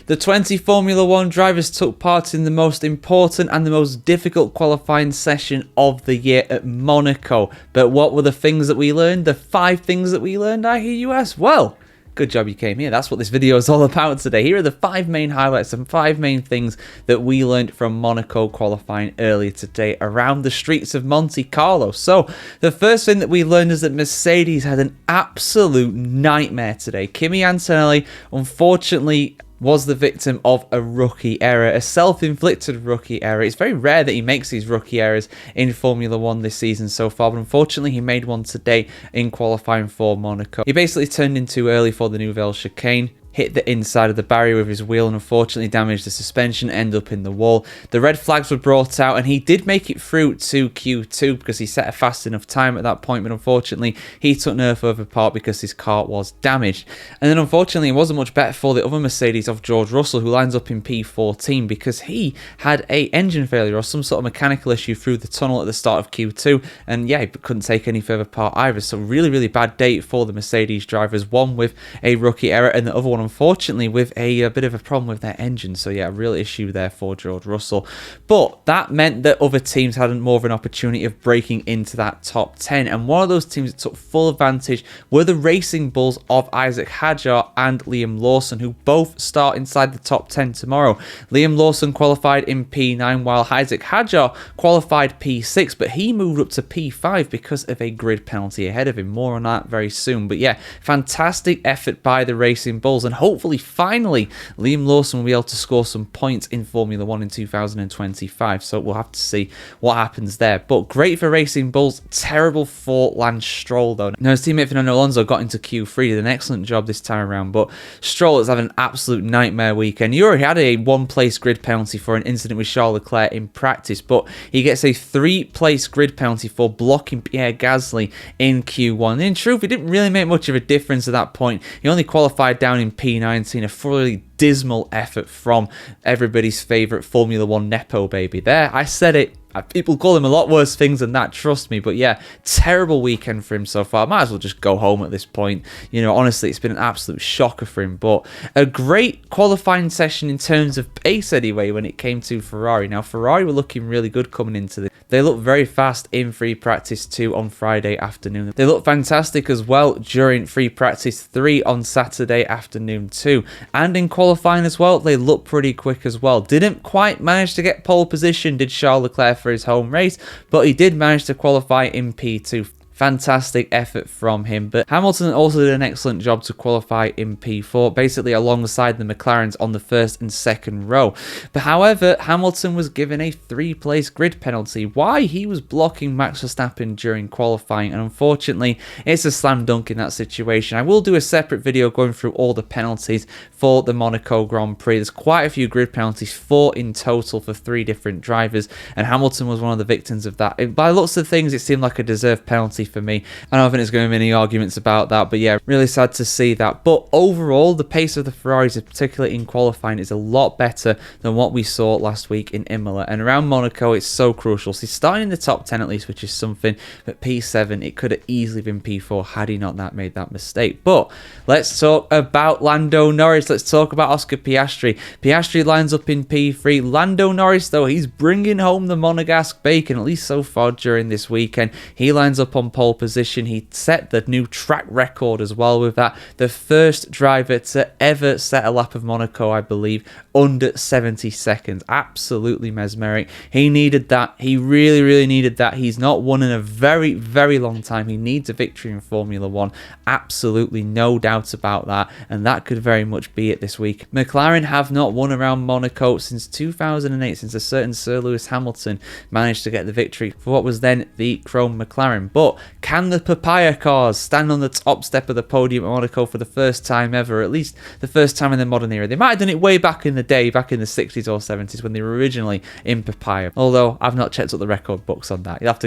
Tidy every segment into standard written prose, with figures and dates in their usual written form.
The 20 Formula 1 drivers took part in the most important and the most difficult qualifying session of the year at Monaco. But what were the things that we learned? The 5 things that we learned, I hear you ask? Well, good job you came here. That's what this video is all about today. Here are the 5 main highlights and 5 main things that we learned from Monaco qualifying earlier today around the streets of Monte Carlo. So the first thing that we learned is that Mercedes had an absolute nightmare today. Kimi Antonelli, unfortunately, was the victim of a rookie error, a self-inflicted rookie error. It's very rare that he makes these rookie errors in Formula 1 this season so far, but unfortunately he made one today in qualifying for Monaco. He basically turned in too early for the Nouvelle chicane, hit the inside of the barrier with his wheel and unfortunately damaged the suspension, ended up in the wall. The red flags were brought out and he did make it through to Q2 because he set a fast enough time at that point, but unfortunately he took no further part because his car was damaged. And then unfortunately it wasn't much better for the other Mercedes of George Russell, who lines up in P14 because he had a engine failure or some sort of mechanical issue through the tunnel at the start of Q2, and yeah, he couldn't take any further part either. So really bad day for the Mercedes drivers, one with a rookie error and the other one unfortunately with a bit of a problem with their engine. So yeah, a real issue there for George Russell. But that meant that other teams had more of an opportunity of breaking into that top 10. And one of those teams that took full advantage were the Racing Bulls of Isaac Hadjar and Liam Lawson, who both start inside the top 10 tomorrow. Liam Lawson qualified in P9 while Isaac Hadjar qualified P6, but he moved up to P5 because of a grid penalty ahead of him. More on that very soon. But yeah, fantastic effort by the Racing Bulls, and hopefully, finally, Liam Lawson will be able to score some points in Formula 1 in 2025. So we'll have to see what happens there. But great for Racing Bulls, terrible for Lance Stroll, though. Now, his teammate Fernando Alonso got into Q3, did an excellent job this time around, but Stroll is having an absolute nightmare weekend. He already had a 1-place grid penalty for an incident with Charles Leclerc in practice, but he gets a 3-place grid penalty for blocking Pierre Gasly in Q1. And in truth, it didn't really make much of a difference at that point. He only qualified down in P19, a thoroughly dismal effort from everybody's favourite Formula 1 Nepo baby. There, I said it. People call him a lot worse things than that, trust me. But yeah, terrible weekend for him so far. Might as well just go home at this point. You know, honestly, it's been an absolute shocker for him. But a great qualifying session in terms of pace anyway when it came to Ferrari. Now, Ferrari were looking really good coming into this. They looked very fast in free practice 2 on Friday afternoon. They looked fantastic as well during free practice 3 on Saturday afternoon too. And in qualifying as well, they looked pretty quick as well. Didn't quite manage to get pole position, did Charles Leclerc, for his home race, but he did manage to qualify in P2. Fantastic effort from him. But Hamilton also did an excellent job to qualify in P4, basically alongside the McLarens on the first and second row. But however, Hamilton was given a 3-place grid penalty. Why? He was blocking Max Verstappen during qualifying, and unfortunately, it's a slam dunk in that situation. I will do a separate video going through all the penalties for the Monaco Grand Prix. There's quite a few grid penalties, 4 in total for 3 different drivers, and Hamilton was one of the victims of that. By lots of things, it seemed like a deserved penalty for me. I don't think there's going to be any arguments about that, but yeah, really sad to see that. But overall, the pace of the Ferraris, particularly in qualifying, is a lot better than what we saw last week in Imola. And around Monaco, it's so crucial. So he's starting in the top 10 at least, which is something. But P7, it could have easily been P4 had he not made that mistake. But let's talk about Lando Norris. Let's talk about Oscar Piastri. Piastri lines up in P3. Lando Norris, though, he's bringing home the Monegasque bacon, at least so far during this weekend. He lines up on pole position. He set the new track record as well with that. The first driver to ever set a lap of Monaco, I believe, under 70 seconds. Absolutely mesmeric. He needed that. He really needed that. He's not won in a very long time. He needs a victory in Formula 1. Absolutely no doubt about that. And that could very much be it this week. McLaren have not won around Monaco since 2008, since a certain Sir Lewis Hamilton managed to get the victory for what was then the Chrome McLaren. But can the papaya cars stand on the top step of the podium at Monaco for the first time ever, at least the first time in the modern era? They might have done it way back in the day, back in the 60s or 70s when they were originally in papaya, although I've not checked up the record books on that. You have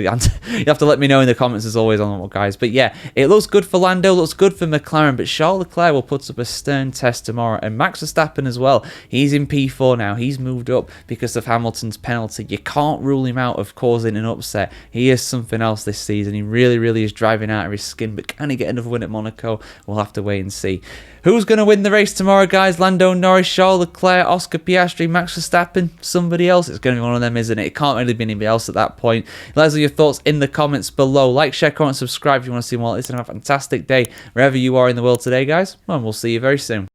to let me know in the comments as always on what, guys. But yeah, it looks good for Lando, looks good for McLaren, but Charles Leclerc will put up a stern test tomorrow, and Max Verstappen as well. He's in P4 now. He's moved up because of Hamilton's penalty. You can't rule him out of causing an upset. He is something else this season. He really is driving out of his skin. But can he get another win at Monaco? We'll have to wait and see. Who's going to win the race tomorrow, guys? Lando Norris, Charles Leclerc, Oscar Piastri, Max Verstappen, somebody else? It's going to be one of them, isn't it? It can't really be anybody else at that point. Let us know your thoughts in the comments below. Like, share, comment, subscribe if you want to see more of this. And have a fantastic day wherever you are in the world today, guys. And we'll see you very soon.